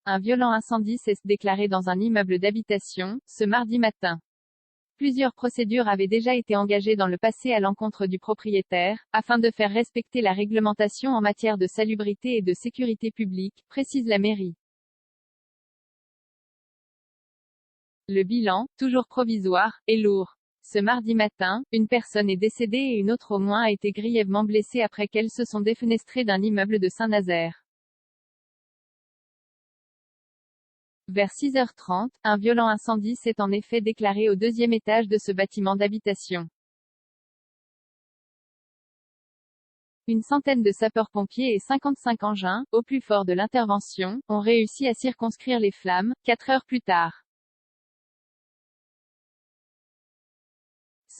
Un violent incendie s'est déclaré dans un immeuble d'habitation, ce mardi matin. Plusieurs procédures avaient déjà été engagées dans le passé à l'encontre du propriétaire, afin de faire respecter la réglementation en matière de salubrité et de sécurité publique, précise la mairie. Le bilan, toujours provisoire, est lourd. Ce mardi matin, une personne est décédée et une autre au moins a été grièvement blessée après qu'elles se sont défenestrées d'un immeuble de Saint-Nazaire. Vers 6h30, un violent incendie s'est en effet déclaré au deuxième étage de ce bâtiment d'habitation. Une centaine de sapeurs-pompiers et 55 engins, au plus fort de l'intervention, ont réussi à circonscrire les flammes, 4 heures plus tard.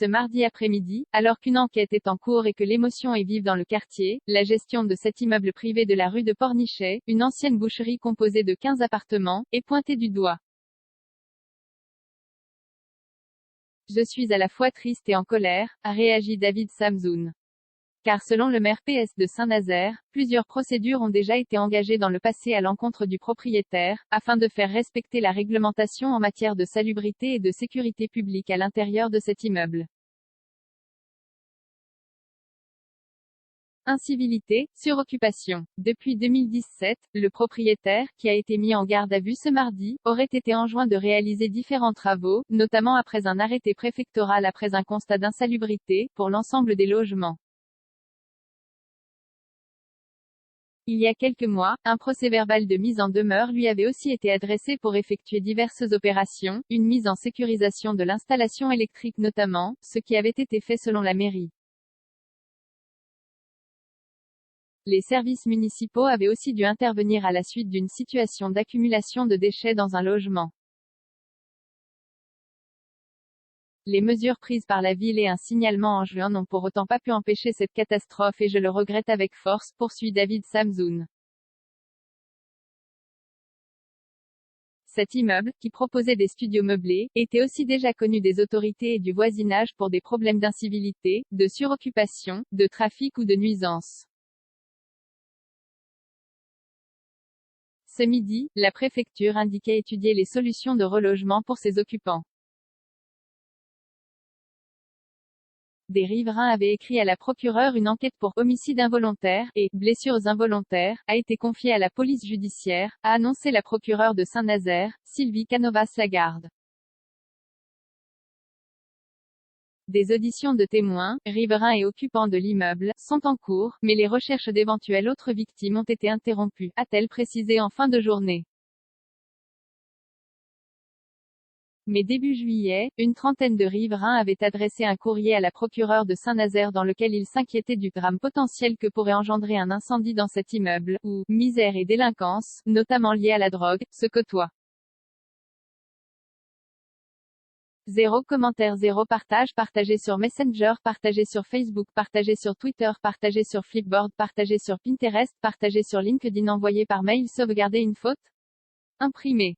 Ce mardi après-midi, alors qu'une enquête est en cours et que l'émotion est vive dans le quartier, la gestion de cet immeuble privé de la rue de Pornichet, une ancienne boucherie composée de 15 appartements, est pointée du doigt. Je suis à la fois triste et en colère, a réagi David Samzoun. Car selon le maire PS de Saint-Nazaire, plusieurs procédures ont déjà été engagées dans le passé à l'encontre du propriétaire, afin de faire respecter la réglementation en matière de salubrité et de sécurité publique à l'intérieur de cet immeuble. Incivilité, suroccupation. Depuis 2017, le propriétaire, qui a été mis en garde à vue ce mardi, aurait été enjoint de réaliser différents travaux, notamment après un arrêté préfectoral après un constat d'insalubrité, pour l'ensemble des logements. Il y a quelques mois, un procès-verbal de mise en demeure lui avait aussi été adressé pour effectuer diverses opérations, une mise en sécurisation de l'installation électrique notamment, ce qui avait été fait selon la mairie. Les services municipaux avaient aussi dû intervenir à la suite d'une situation d'accumulation de déchets dans un logement. Les mesures prises par la ville et un signalement en juin n'ont pour autant pas pu empêcher cette catastrophe et je le regrette avec force, poursuit David Samzoun. Cet immeuble, qui proposait des studios meublés, était aussi déjà connu des autorités et du voisinage pour des problèmes d'incivilité, de suroccupation, de trafic ou de nuisance. Ce midi, la préfecture indiquait étudier les solutions de relogement pour ses occupants. Des riverains avaient écrit à la procureure. Une enquête pour homicide involontaire et blessures involontaires a été confiée à la police judiciaire, a annoncé la procureure de Saint-Nazaire, Sylvie Canovas-Lagarde. Des auditions de témoins, riverains et occupants de l'immeuble, sont en cours, mais les recherches d'éventuelles autres victimes ont été interrompues, a-t-elle précisé en fin de journée. Mais début juillet, une trentaine de riverains avaient adressé un courrier à la procureure de Saint-Nazaire dans lequel ils s'inquiétaient du drame potentiel que pourrait engendrer un incendie dans cet immeuble, où misère et délinquance, notamment liée à la drogue, se côtoient. 0 commentaire, 0 partage, partagé sur Messenger, partagé sur Facebook, partagé sur Twitter, partagé sur Flipboard, partagé sur Pinterest, partagé sur LinkedIn, envoyé par mail, sauvegarder une faute, imprimé.